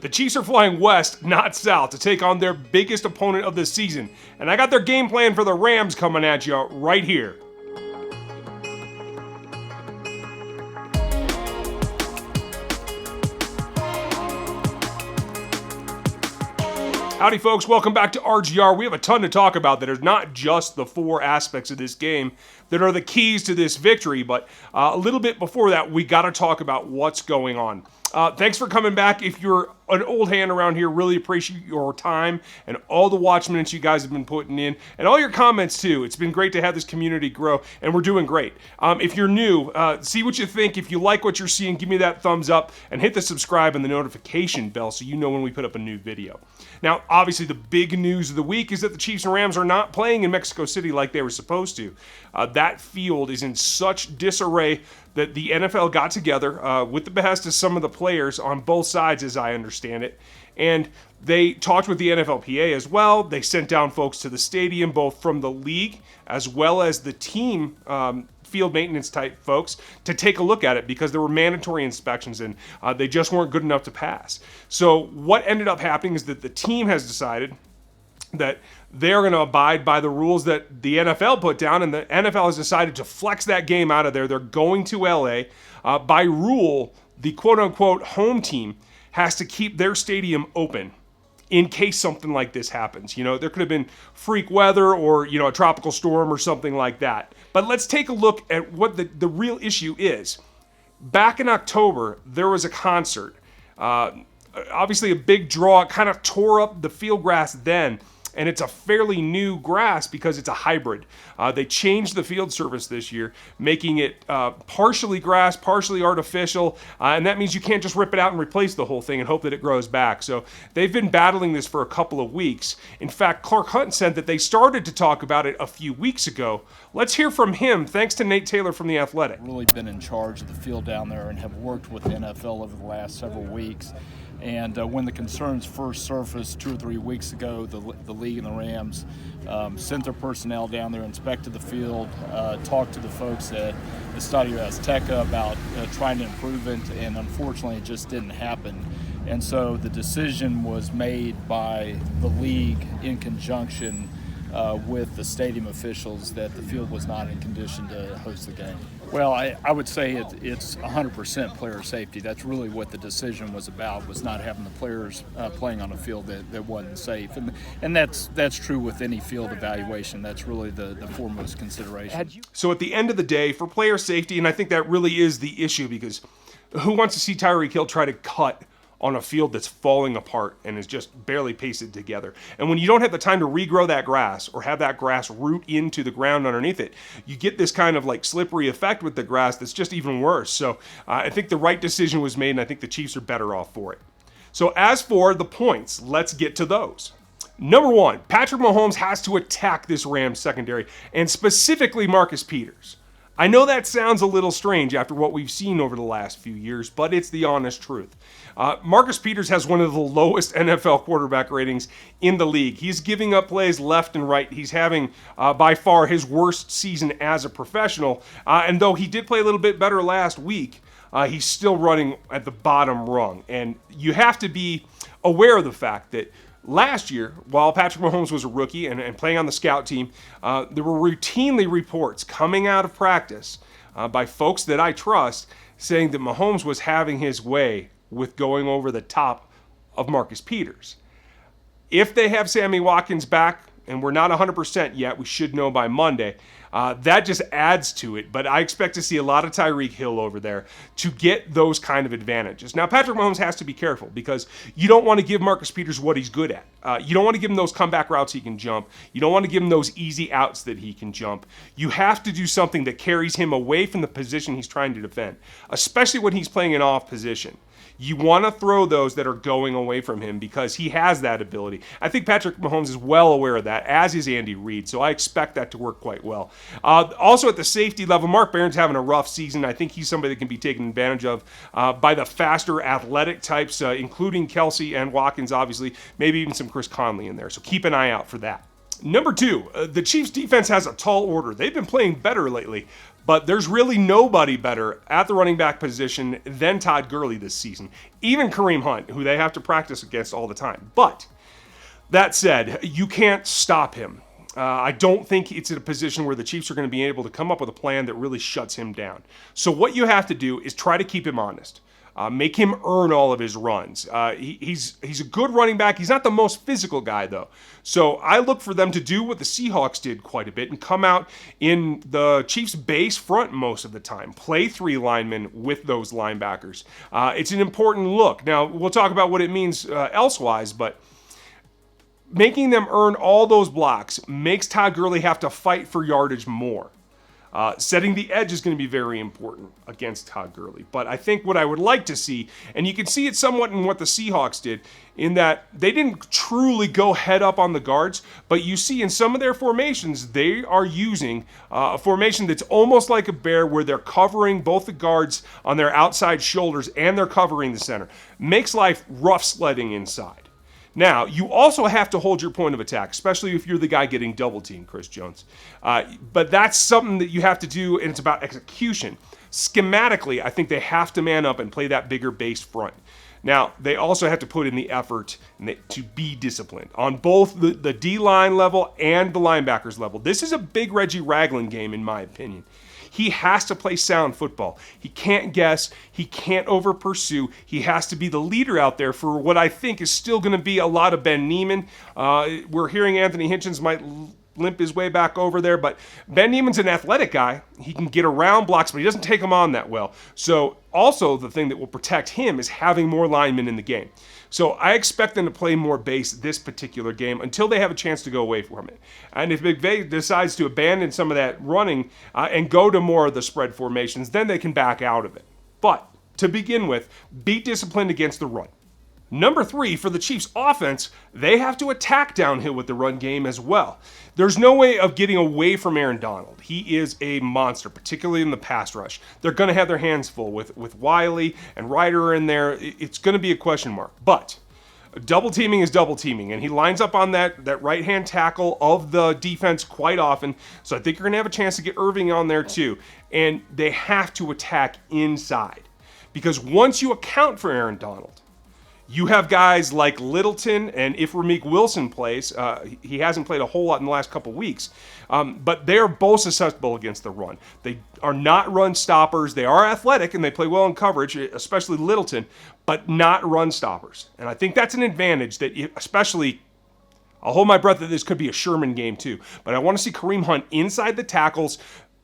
The Chiefs are flying west, not south, to take on their biggest opponent of the season. And I got their game plan for the Rams coming at you right here. Howdy folks, welcome back to RGR. We have a ton to talk about that are not just the four aspects of this game that are the keys to this victory, but a little bit before that, we got to talk about what's going on. Thanks for coming back. If you're an old hand around here, really appreciate your time and all the watch minutes you guys have been putting in and all your comments too. It's been great to have this community grow, and we're doing great. If you're new, see what you think. If you like what you're seeing, give me that thumbs up and hit the subscribe and the notification bell so you know when we put up a new video. Now, obviously, the big news of the week is that the Chiefs and Rams are not playing in Mexico City like they were supposed to. That field is in such disarray that the NFL got together with the behest of some of the players on both sides, as I understand it, and they talked with the NFLPA as well. They sent down folks to the stadium, both from the league as well as the team field maintenance type folks, to take a look at it because there were mandatory inspections and they just weren't good enough to pass. So what ended up happening is that the team has decided that they're going to abide by the rules that the NFL put down, and the NFL has decided to flex that game out of there. They're going to LA. By rule, the quote-unquote home team has to keep their stadium open in case something like this happens. You know, there could have been freak weather or, you know, a tropical storm or something like that. But let's take a look at what the real issue is. Back in October, there was a concert. Obviously a big draw. It kind of tore up the field grass then. And it's a fairly new grass because it's a hybrid. They changed the field surface this year, making it partially grass, partially artificial, and that means you can't just rip it out and replace the whole thing and hope that it grows back. So they've been battling this for a couple of weeks. In fact, Clark Hunt said that they started to talk about it a few weeks ago. Let's hear from him, thanks to Nate Taylor from The Athletic. Really been in charge of the field down there and have worked with the NFL over the last several weeks. And when the concerns first surfaced 2 or 3 weeks ago, the league and the Rams sent their personnel down there, inspected the field, talked to the folks at the Estadio Azteca about trying to improve it, and unfortunately it just didn't happen. And so the decision was made by the league in conjunction with the stadium officials that the field was not in condition to host the game. Well, I would say it's 100% player safety. That's really what the decision was about, was not having the players playing on a field that wasn't safe. And that's true with any field evaluation. That's really the foremost consideration. So at the end of the day, for player safety, and I think that really is the issue, because who wants to see Tyreek Hill try to cut on a field that's falling apart and is just barely pasted together? And when you don't have the time to regrow that grass or have that grass root into the ground underneath it, you get this kind of like slippery effect with the grass that's just even worse. So I think the right decision was made, and I think the Chiefs are better off for it. So as for the points, let's get to those. Number one, Patrick Mahomes has to attack this Rams secondary, and specifically Marcus Peters. I know that sounds a little strange after what we've seen over the last few years, but it's the honest truth. Marcus Peters has one of the lowest NFL quarterback ratings in the league. He's giving up plays left and right. He's having, by far, his worst season as a professional. And though he did play a little bit better last week, he's still running at the bottom rung. And you have to be aware of the fact that last year, while Patrick Mahomes was a rookie and playing on the scout team, there were routinely reports coming out of practice by folks that I trust saying that Mahomes was having his way with going over the top of Marcus Peters. If they have Sammy Watkins back, and we're not 100% yet, we should know by Monday, that just adds to it. But I expect to see a lot of Tyreek Hill over there to get those kind of advantages. Now, Patrick Mahomes has to be careful because you don't want to give Marcus Peters what he's good at. You don't want to give him those comeback routes he can jump. You don't want to give him those easy outs that he can jump. You have to do something that carries him away from the position he's trying to defend, especially when he's playing an off position. You want to throw those that are going away from him because he has that ability. I think Patrick Mahomes is well aware of that, as is Andy Reid, so I expect that to work quite well. Also at the safety level, Mark Barron's having a rough season. I think he's somebody that can be taken advantage of by the faster athletic types, including Kelce and Watkins, obviously, maybe even some Chris Conley in there, so keep an eye out for that. Number 2, the Chiefs defense has a tall order. They've been playing better lately, but there's really nobody better at the running back position than Todd Gurley this season. Even Kareem Hunt, who they have to practice against all the time. But that said, you can't stop him. I don't think it's in a position where the Chiefs are going to be able to come up with a plan that really shuts him down. So what you have to do is try to keep him honest. Make him earn all of his runs. He's a good running back. He's not the most physical guy, though. So I look for them to do what the Seahawks did quite a bit and come out in the Chiefs' base front most of the time. Play 3 linemen with those linebackers. It's an important look. Now, we'll talk about what it means elsewise, but making them earn all those blocks makes Todd Gurley have to fight for yardage more. Setting the edge is going to be very important against Todd Gurley. But I think what I would like to see, and you can see it somewhat in what the Seahawks did, in that they didn't truly go head up on the guards, but you see in some of their formations, they are using a formation that's almost like a bear where they're covering both the guards on their outside shoulders and they're covering the center. Makes life rough sledding inside. Now, you also have to hold your point of attack, especially if you're the guy getting double-teamed, Chris Jones. But that's something that you have to do, and it's about execution. Schematically, I think they have to man up and play that bigger base front. Now, they also have to put in the effort to be disciplined on both the D-line level and the linebackers level. This is a big Reggie Ragland game, in my opinion. He has to play sound football. He can't guess. He can't over-pursue. He has to be the leader out there for what I think is still going to be a lot of Ben Niemann. We're hearing Anthony Hitchens might limp his way back over there, but Ben Niemann's an athletic guy. He can get around blocks, but he doesn't take them on that well. So also the thing that will protect him is having more linemen in the game. So I expect them to play more base this particular game until they have a chance to go away from it. And if McVay decides to abandon some of that running and go to more of the spread formations, then they can back out of it. But to begin with, be disciplined against the run. Number 3, for the Chiefs offense, they have to attack downhill with the run game as well. There's no way of getting away from Aaron Donald. He is a monster, particularly in the pass rush. They're going to have their hands full with Wiley and Ryder in there. It's going to be a question mark. But double teaming is double teaming, and he lines up on that right-hand tackle of the defense quite often. So I think you're going to have a chance to get Irving on there too. And they have to attack inside. Because once you account for Aaron Donald, you have guys like Littleton, and if Ramik Wilson plays, he hasn't played a whole lot in the last couple weeks, but they are both susceptible against the run. They are not run stoppers. They are athletic, and they play well in coverage, especially Littleton, but not run stoppers. And I think that's an advantage that, especially, I'll hold my breath that this could be a Sherman game too, but I want to see Kareem Hunt inside the tackles,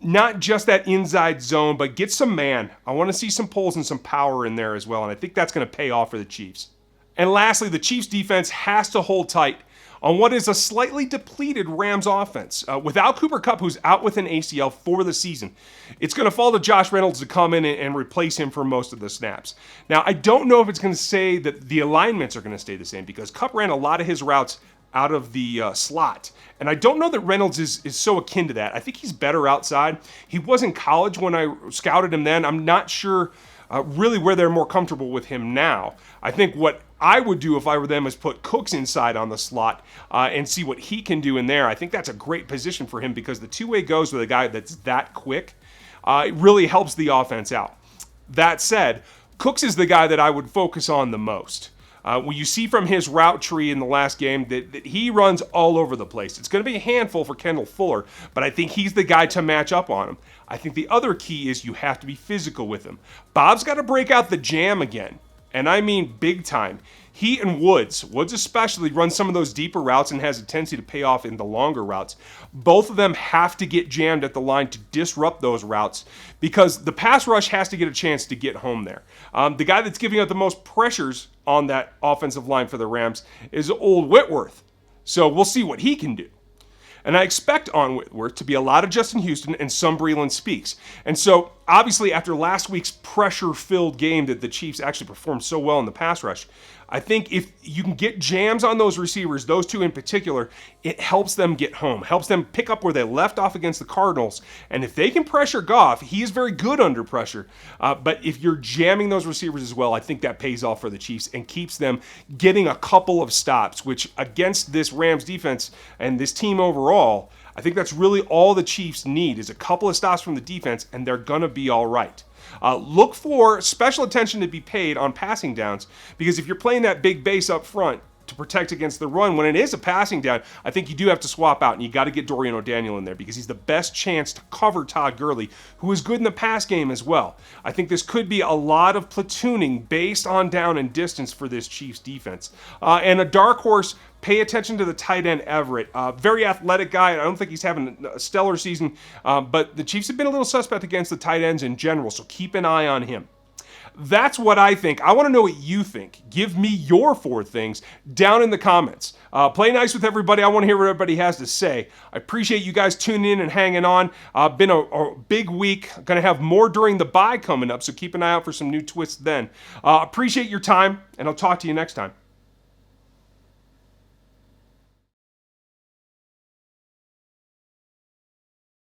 not just that inside zone, but get some man. I want to see some pulls and some power in there as well, and I think that's going to pay off for the Chiefs. And lastly, the Chiefs defense has to hold tight on what is a slightly depleted Rams offense. Without Cooper Kupp, who's out with an ACL for the season, it's going to fall to Josh Reynolds to come in and replace him for most of the snaps. Now, I don't know if it's going to say that the alignments are going to stay the same because Kupp ran a lot of his routes out of the slot. And I don't know that Reynolds is so akin to that. I think he's better outside. He was in college when I scouted him then. I'm not sure really where they're more comfortable with him now. I think what I would do if I were them is put Cooks inside on the slot and see what he can do in there. I think that's a great position for him because the two-way goes with a guy that's that quick. It really helps the offense out. That said, Cooks is the guy that I would focus on the most. Well, you see from his route tree in the last game that he runs all over the place. It's going to be a handful for Kendall Fuller, but I think he's the guy to match up on him. I think the other key is you have to be physical with him. Bob's got to break out the jam again, and I mean big time. He and Woods especially, runs some of those deeper routes and has a tendency to pay off in the longer routes. Both of them have to get jammed at the line to disrupt those routes because the pass rush has to get a chance to get home there. The guy that's giving up the most pressures on that offensive line for the Rams is old Whitworth. So we'll see what he can do. And I expect on Whitworth to be a lot of Justin Huston and some Breeland Speaks. And so obviously, after last week's pressure-filled game that the Chiefs actually performed so well in the pass rush, I think if you can get jams on those receivers, those two in particular, it helps them get home, helps them pick up where they left off against the Cardinals. And if they can pressure Goff, he is very good under pressure. But if you're jamming those receivers as well, I think that pays off for the Chiefs and keeps them getting a couple of stops, which against this Rams defense and this team overall, I think that's really all the Chiefs need is a couple of stops from the defense, and they're going to be all right. Look for special attention to be paid on passing downs, because if you're playing that big base up front to protect against the run, when it is a passing down, I think you do have to swap out, and you got to get Dorian O'Daniel in there because he's the best chance to cover Todd Gurley, who is good in the pass game as well. I think this could be a lot of platooning based on down and distance for this Chiefs defense. And a dark horse, pay attention to the tight end Everett. Very athletic guy. I don't think he's having a stellar season, but the Chiefs have been a little suspect against the tight ends in general, so keep an eye on him. That's what I think. I want to know what you think. Give me your 4 things down in the comments. Play nice with everybody. I want to hear what everybody has to say. I appreciate you guys tuning in and hanging on. Been a big week. Going to have more during the bye coming up, so keep an eye out for some new twists then. Appreciate your time, and I'll talk to you next time.